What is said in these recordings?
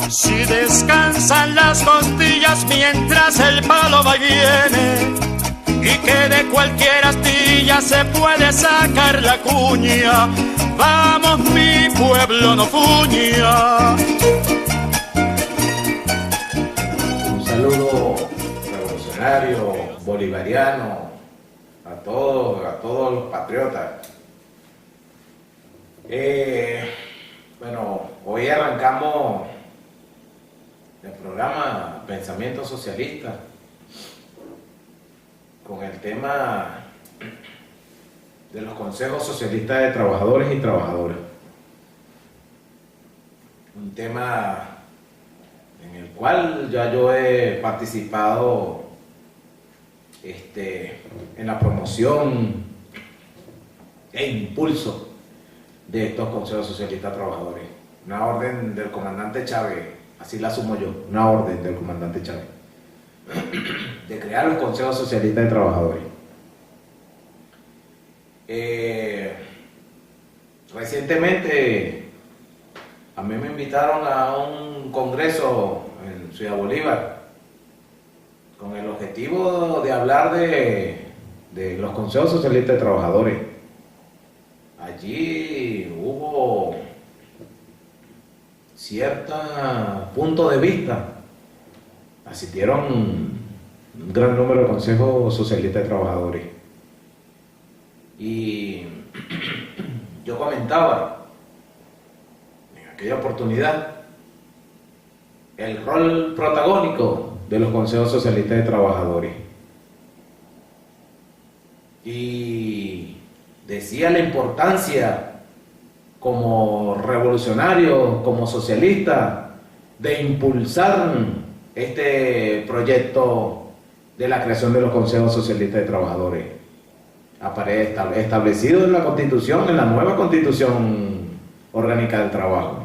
Si descansan las costillas mientras el palo va y viene, y que de cualquier astilla se puede sacar la cuña, vamos mi pueblo no fuña. Un saludo revolucionario, bolivariano, a todos los patriotas. Bueno, hoy arrancamos el programa Pensamiento Socialista con el tema de los consejos socialistas de trabajadores y trabajadoras. Un tema en el cual ya yo he participado en la promoción e impulso de estos consejos socialistas de trabajadores. Una orden del comandante Chávez, así la asumo yo, una orden del comandante Chávez, de crear los consejos socialistas de trabajadores. Recientemente a mí me invitaron a un congreso en Ciudad Bolívar con el objetivo de hablar de los consejos socialistas de trabajadores. Allí hubo cierto punto de vista. Asistieron un gran número de consejos socialistas de trabajadores. Y yo comentaba en aquella oportunidad el rol protagónico de los consejos socialistas de trabajadores. Y decía la importancia como revolucionario, como socialista, de impulsar este proyecto de la creación de los consejos socialistas de trabajadores, establecido en la Constitución, en la nueva Constitución Orgánica del Trabajo,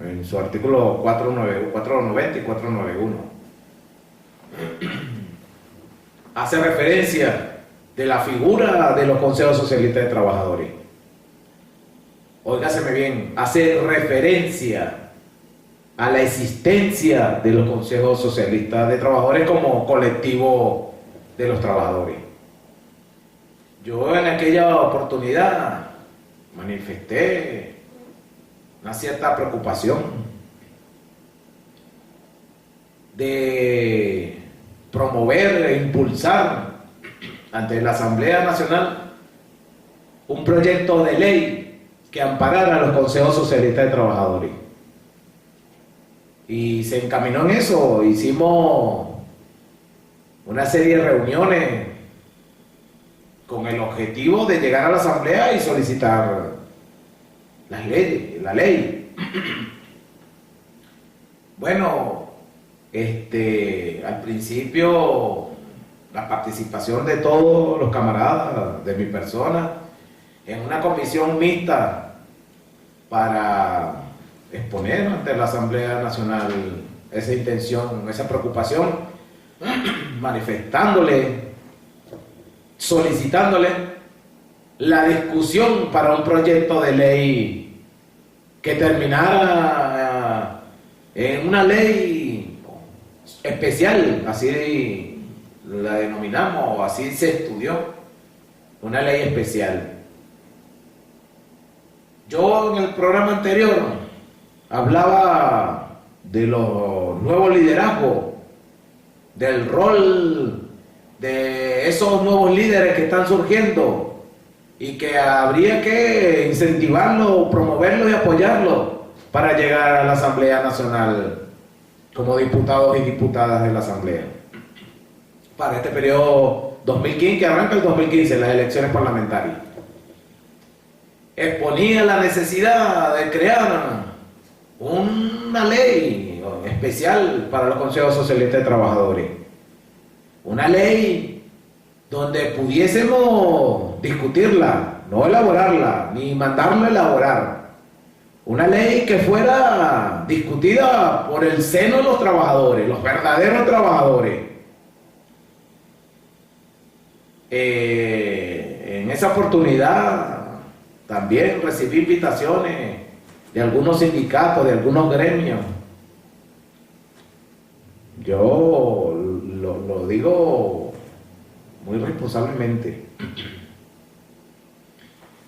en su artículo 490 y 491. Hace referencia de la figura de los consejos socialistas de trabajadores. Óigaseme bien, hace referencia a la existencia de los consejos socialistas de trabajadores como colectivo de los trabajadores. Yo en aquella oportunidad manifesté una cierta preocupación de promover e impulsar ante la Asamblea Nacional un proyecto de ley que amparara a los consejos socialistas de trabajadores. Y se encaminó en eso. Hicimos una serie de reuniones con el objetivo de llegar a la Asamblea y solicitar la ley. Bueno, al principio la participación de todos los camaradas, de mi persona, en una comisión mixta para exponer ante la Asamblea Nacional esa intención, esa preocupación, manifestándole, solicitándole la discusión para un proyecto de ley que terminara en una ley especial, así la denominamos, así se estudió, una ley especial. Yo en el programa anterior hablaba de los nuevos liderazgos, del rol de esos nuevos líderes que están surgiendo y que habría que incentivarlos, promoverlos y apoyarlos para llegar a la Asamblea Nacional como diputados y diputadas de la Asamblea. Para este periodo 2015, que arranca el 2015, las elecciones parlamentarias. Exponía la necesidad de crear una ley especial para los consejos socialistas de trabajadores. Una ley donde pudiésemos discutirla, no elaborarla, ni mandarla a elaborar. una ley que fuera discutida por el seno de los trabajadores, los verdaderos trabajadores. En esa oportunidad también recibí invitaciones de algunos sindicatos, de algunos gremios. Yo lo digo muy responsablemente.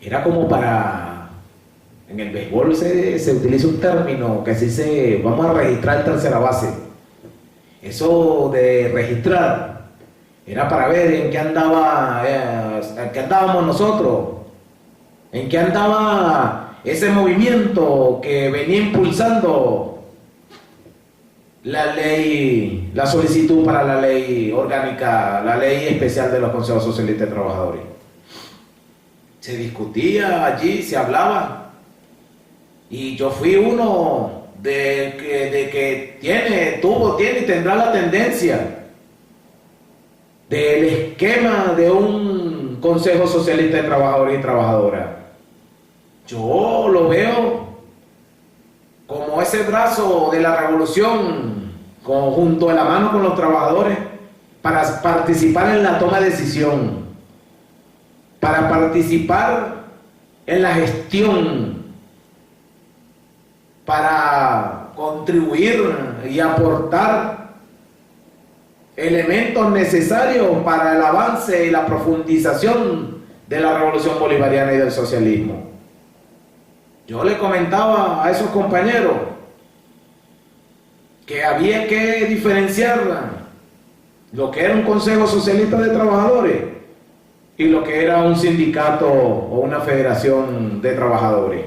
Era como para, en el béisbol se utiliza un término que se dice, vamos a registrar tercera base. Eso de registrar era para ver en qué andábamos nosotros, en qué andaba ese movimiento que venía impulsando la ley, la solicitud para la ley orgánica, la ley especial de los consejos socialistas de trabajadores. Se discutía allí, se hablaba, y yo fui uno de que tiene y tendrá la tendencia del esquema de un consejo socialista de trabajadores y trabajadoras. Yo lo veo como ese brazo de la revolución, junto de la mano con los trabajadores, para participar en la toma de decisión, para participar en la gestión, para contribuir y aportar elementos necesarios para el avance y la profundización de la revolución bolivariana y del socialismo. Yo le comentaba a esos compañeros que había que diferenciar lo que era un consejo socialista de trabajadores y lo que era un sindicato o una federación de trabajadores.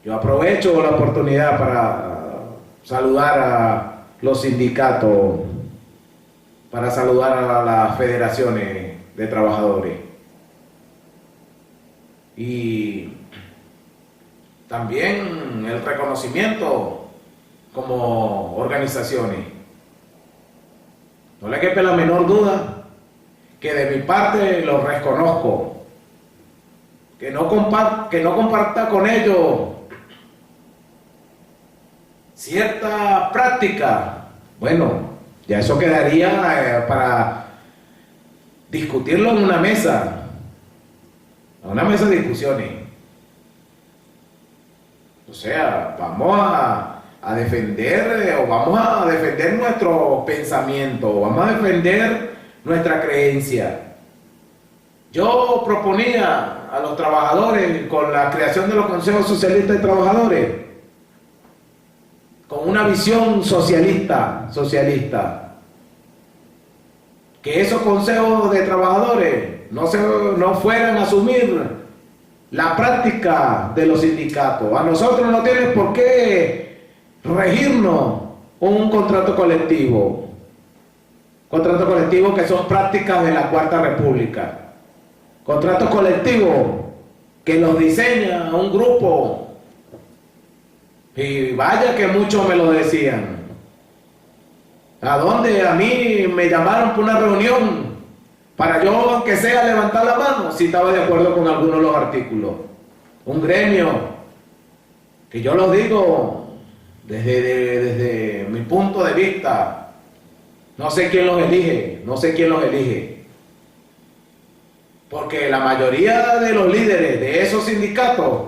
Yo aprovecho la oportunidad para saludar a los sindicatos, para saludar a las federaciones de trabajadores. Y también el reconocimiento como organizaciones. No le quepa la menor duda que de mi parte los reconozco, que no comparta con ellos cierta práctica. Bueno, ya eso quedaría para discutirlo en una mesa de discusiones. O sea, vamos a defender nuestro pensamiento, vamos a defender nuestra creencia. Yo proponía a los trabajadores, con la creación de los consejos socialistas de trabajadores, con una visión socialista, que esos consejos de trabajadores no fueran a asumir la práctica de los sindicatos. A nosotros no tiene por qué regirnos un contrato colectivo que son prácticas de la Cuarta República, contratos colectivos que los diseña un grupo, y vaya que muchos me lo decían. A donde a mí me llamaron por una reunión para yo, aunque sea, levantar la mano si estaba de acuerdo con algunos de los artículos. Un gremio que yo lo digo desde mi punto de vista, no sé quién los elige, porque la mayoría de los líderes de esos sindicatos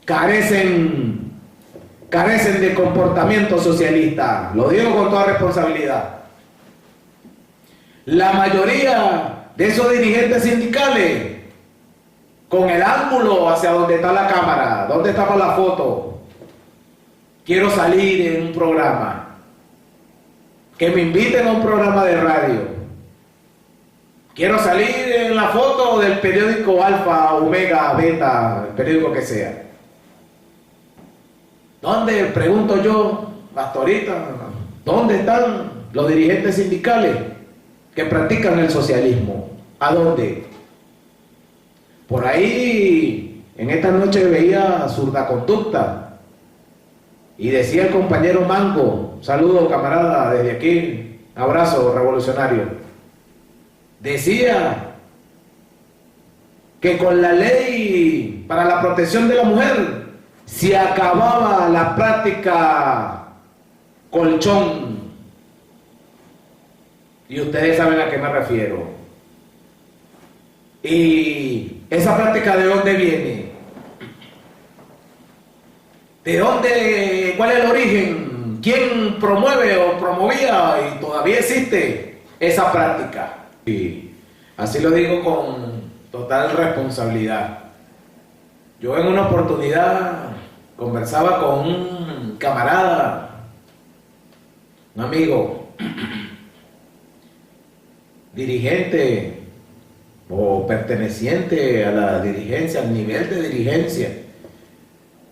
carecen de comportamiento socialista. Lo digo con toda responsabilidad. La mayoría de esos dirigentes sindicales, con el ángulo hacia donde está la cámara, donde estaba la foto, quiero salir en un programa, que me inviten a un programa de radio, quiero salir en la foto del periódico Alfa, Omega, Beta, el periódico que sea. ¿Dónde, pregunto yo, hasta ahorita, dónde están los dirigentes sindicales que practican el socialismo? ¿A dónde? Por ahí, en esta noche veía Zurda Conducta y decía el compañero Mango, saludo camarada desde aquí, abrazo revolucionario, decía que con la ley para la protección de la mujer se acababa la práctica colchón. Y ustedes saben a qué me refiero. ¿Y esa práctica de dónde viene? ¿De dónde? ¿Cuál es el origen? ¿Quién promueve o promovía y todavía existe esa práctica? Y así lo digo con total responsabilidad. Yo en una oportunidad conversaba con un camarada, un amigo, dirigente o perteneciente a la dirigencia, al nivel de dirigencia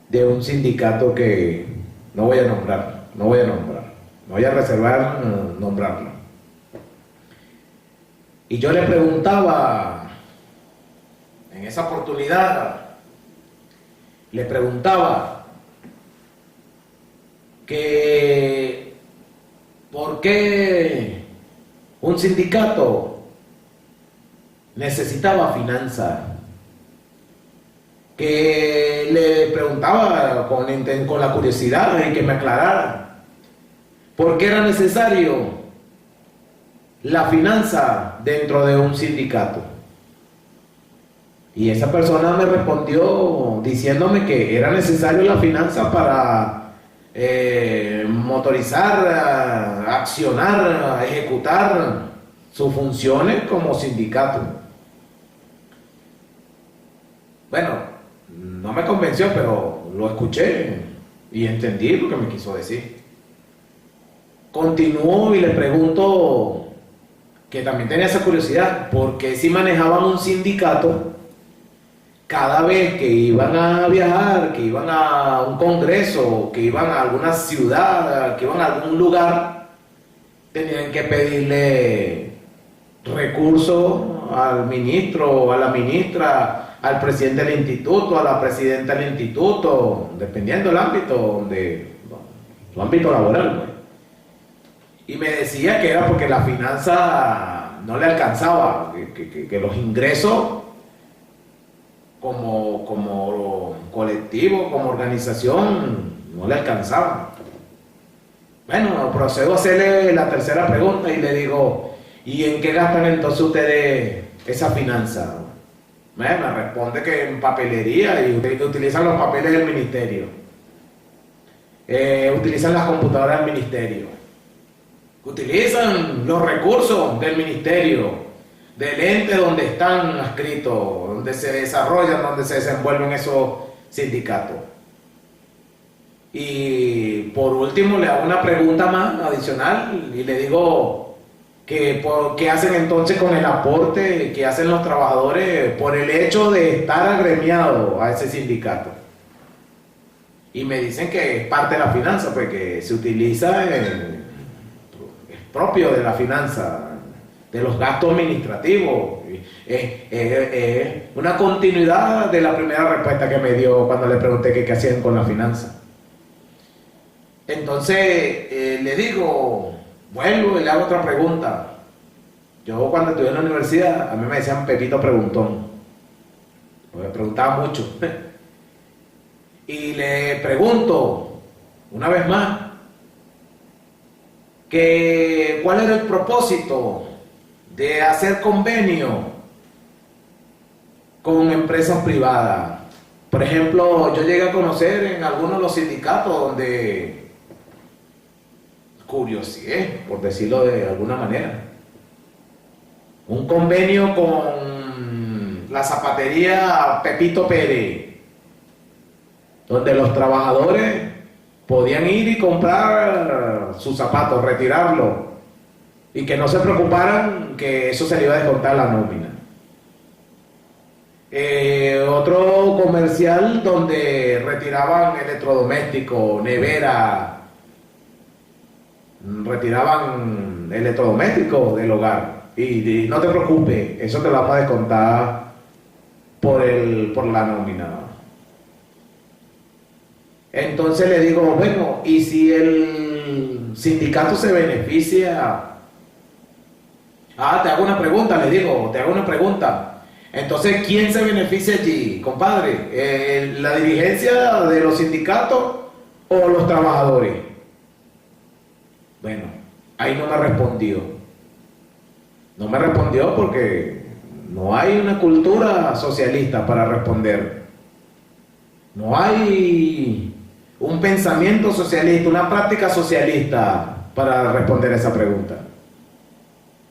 de un sindicato que no voy a nombrar, me voy a reservar nombrarlo. Y yo le preguntaba, en esa oportunidad, le preguntaba que por qué un sindicato necesitaba finanzas, que le preguntaba con la curiosidad de que me aclarara por qué era necesario la finanza dentro de un sindicato. Y esa persona me respondió diciéndome que era necesario la finanza para motorizar, accionar, ejecutar sus funciones como sindicato. Bueno, no me convenció, pero lo escuché y entendí lo que me quiso decir. Continúo y le pregunto, que también tenía esa curiosidad, ¿por qué si manejaban un sindicato, cada vez que iban a viajar, que iban a un congreso, que iban a alguna ciudad, que iban a algún lugar, tenían que pedirle recursos al ministro, a la ministra, al presidente del instituto, a la presidenta del instituto, dependiendo del ámbito, su ámbito laboral, pues. Y me decía que era porque la finanza no le alcanzaba, que los ingresos como colectivo, como organización, no le alcanzaban. Bueno, procedo a hacerle la tercera pregunta y le digo, ¿y en qué gastan entonces ustedes esa finanza? Me responde que en papelería, y utilizan los papeles del ministerio, utilizan las computadoras del ministerio, utilizan los recursos del ministerio, del ente donde están adscritos, donde se desarrollan, donde se desenvuelven esos sindicatos. Y por último le hago una pregunta más adicional y le digo que ¿qué hacen entonces con el aporte que hacen los trabajadores por el hecho de estar agremiados a ese sindicato? Y me dicen que es parte de la finanza, pues que se utiliza, es propio de la finanza, de los gastos administrativos. Es una continuidad de la primera respuesta que me dio cuando le pregunté qué hacían con la finanza. Entonces le digo, vuelvo y le hago otra pregunta. Yo cuando estuve en la universidad, a mí me decían Pepito Preguntón, porque me preguntaba mucho. Y le pregunto una vez más que cuál era el propósito de hacer convenio con empresas privadas. Por ejemplo, yo llegué a conocer en algunos de los sindicatos donde curiosé, por decirlo de alguna manera, un convenio con la zapatería Pepito Pérez, donde los trabajadores podían ir y comprar sus zapatos, retirarlos, y que no se preocuparan que eso se le iba a descontar la nómina. Otro comercial donde retiraban electrodomésticos, nevera, retiraban electrodomésticos del hogar. Y no te preocupes, eso te lo vamos a descontar por la nómina. Entonces le digo, bueno, ¿y si el sindicato se beneficia? Te hago una pregunta, le digo, te hago una pregunta. Entonces, ¿quién se beneficia allí, compadre? ¿La dirigencia de los sindicatos o los trabajadores? Bueno, ahí no me respondió. No me respondió porque no hay una cultura socialista para responder. No hay un pensamiento socialista, una práctica socialista para responder esa pregunta.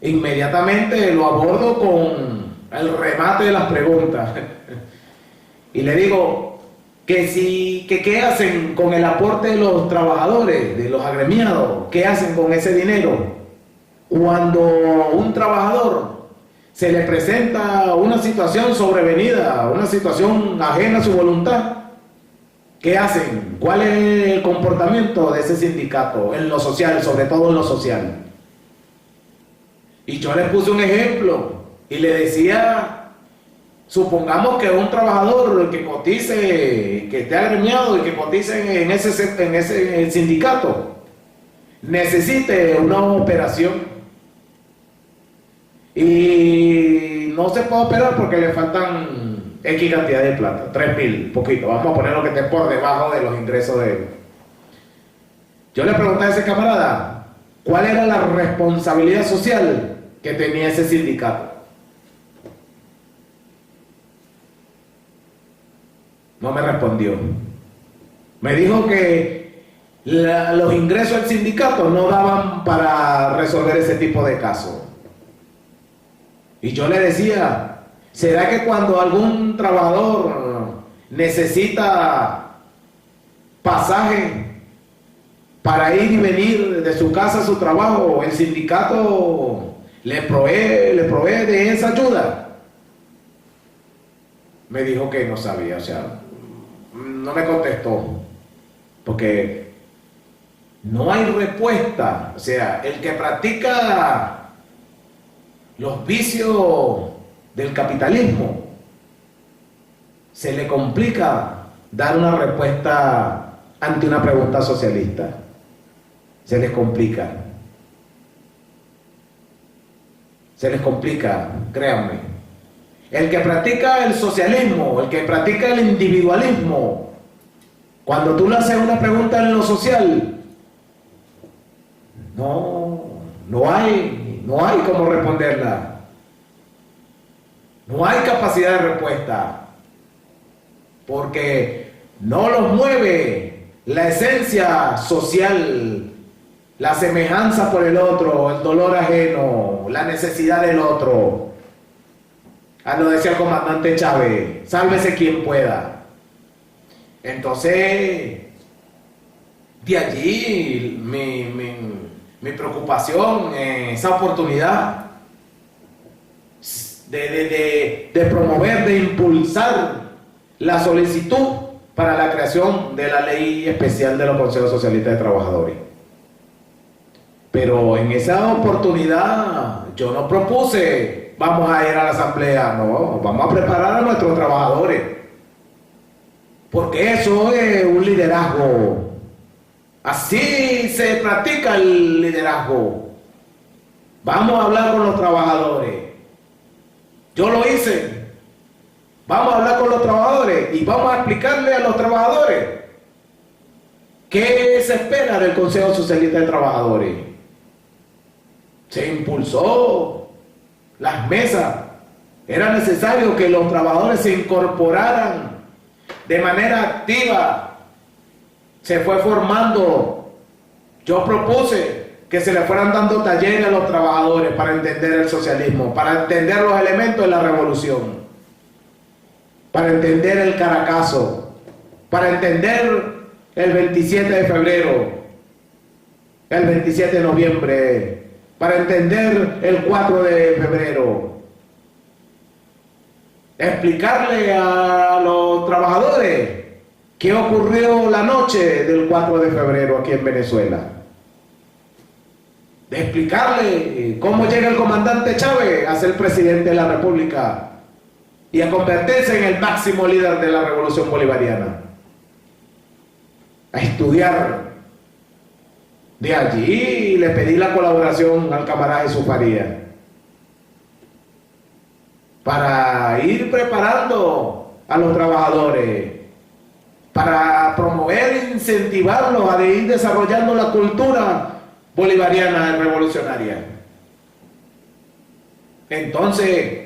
Inmediatamente lo abordo con el remate de las preguntas y le digo que qué hacen con el aporte de los trabajadores, de los agremiados, qué hacen con ese dinero cuando un trabajador se le presenta una situación sobrevenida, una situación ajena a su voluntad. ¿Qué hacen? ¿Cuál es el comportamiento de ese sindicato en lo social, sobre todo en lo social? Y yo le puse un ejemplo y le decía, supongamos que un trabajador que cotice, que esté agremiado y que cotice en ese sindicato, necesite una operación y no se puede operar porque le faltan X cantidad de plata, 3.000, poquito, vamos a poner lo que esté por debajo de los ingresos de él. Yo le pregunté a ese camarada, ¿cuál era la responsabilidad social que tenía ese sindicato? No me respondió. Me dijo que los ingresos del sindicato no daban para resolver ese tipo de casos. Y yo le decía, ¿será que cuando algún trabajador necesita pasaje para ir y venir de su casa a su trabajo, el sindicato le provee de esa ayuda? Me dijo que no sabía, o sea, no me contestó, porque no hay respuesta. O sea, el que practica los vicios del capitalismo, se le complica dar una respuesta ante una pregunta socialista. Se les complica. Se les complica, créanme. El que practica el socialismo, el que practica el individualismo, cuando tú le haces una pregunta en lo social, no hay cómo responderla. No hay capacidad de respuesta, porque no los mueve la esencia social, la semejanza por el otro, el dolor ajeno, la necesidad del otro. Lo decía el comandante Chávez, sálvese quien pueda. Entonces, de allí mi preocupación, esa oportunidad de promover, de impulsar la solicitud para la creación de la ley especial de los consejos socialistas de trabajadores. Pero en esa oportunidad yo no propuse, vamos a ir a la asamblea, no, vamos a preparar a nuestros trabajadores, porque eso es un liderazgo. Así se practica el liderazgo. Vamos a hablar con los trabajadores. Yo lo hice. Vamos a hablar con los trabajadores y vamos a explicarle a los trabajadores qué se espera del Consejo Socialista de Trabajadores. Se impulsó las mesas. Era necesario que los trabajadores se incorporaran de manera activa. Se fue formando. Yo propuse que se le fueran dando talleres a los trabajadores para entender el socialismo, para entender los elementos de la revolución, para entender el Caracazo, para entender el 27 de febrero, el 27 de noviembre, para entender el 4 de febrero. Explicarle a los trabajadores qué ocurrió la noche del 4 de febrero aquí en Venezuela. De explicarle cómo llega el comandante Chávez a ser presidente de la República y a convertirse en el máximo líder de la revolución bolivariana. A estudiar. De allí le pedí la colaboración al camarada Jesús Farías. para ir preparando a los trabajadores, para promover e incentivarlos a ir desarrollando la cultura bolivariana y revolucionaria. Entonces,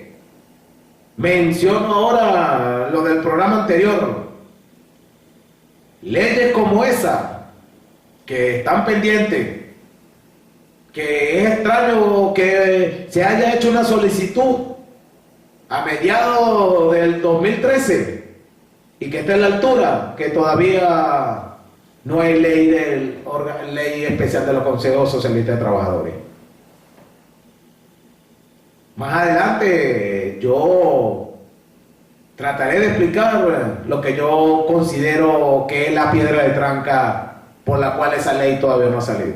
menciono ahora lo del programa anterior. Leyes como esa, que están pendientes, que es extraño que se haya hecho una solicitud a mediados del 2013 y que esté a la altura, que todavía no hay ley especial de los consejos socialistas de trabajadores. Más adelante yo trataré de explicar lo que yo considero que es la piedra de tranca por la cual esa ley todavía no ha salido.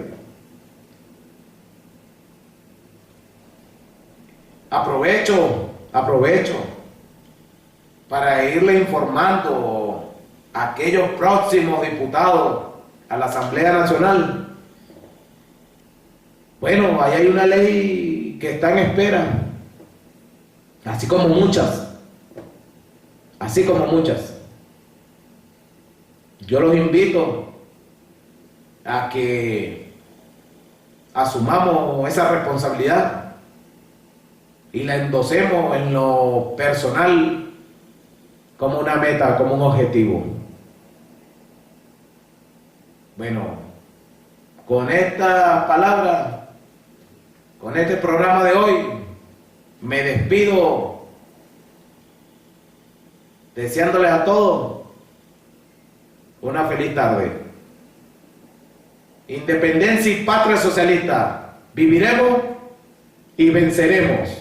Aprovecho para irle informando a aquellos próximos diputados a la Asamblea Nacional. Bueno, ahí hay una ley que está en espera, así como muchas. Yo los invito a que asumamos esa responsabilidad y la endosemos en lo personal como una meta, como un objetivo. Bueno, con esta palabra, con este programa de hoy, me despido deseándoles a todos una feliz tarde. Independencia y patria socialista, viviremos y venceremos.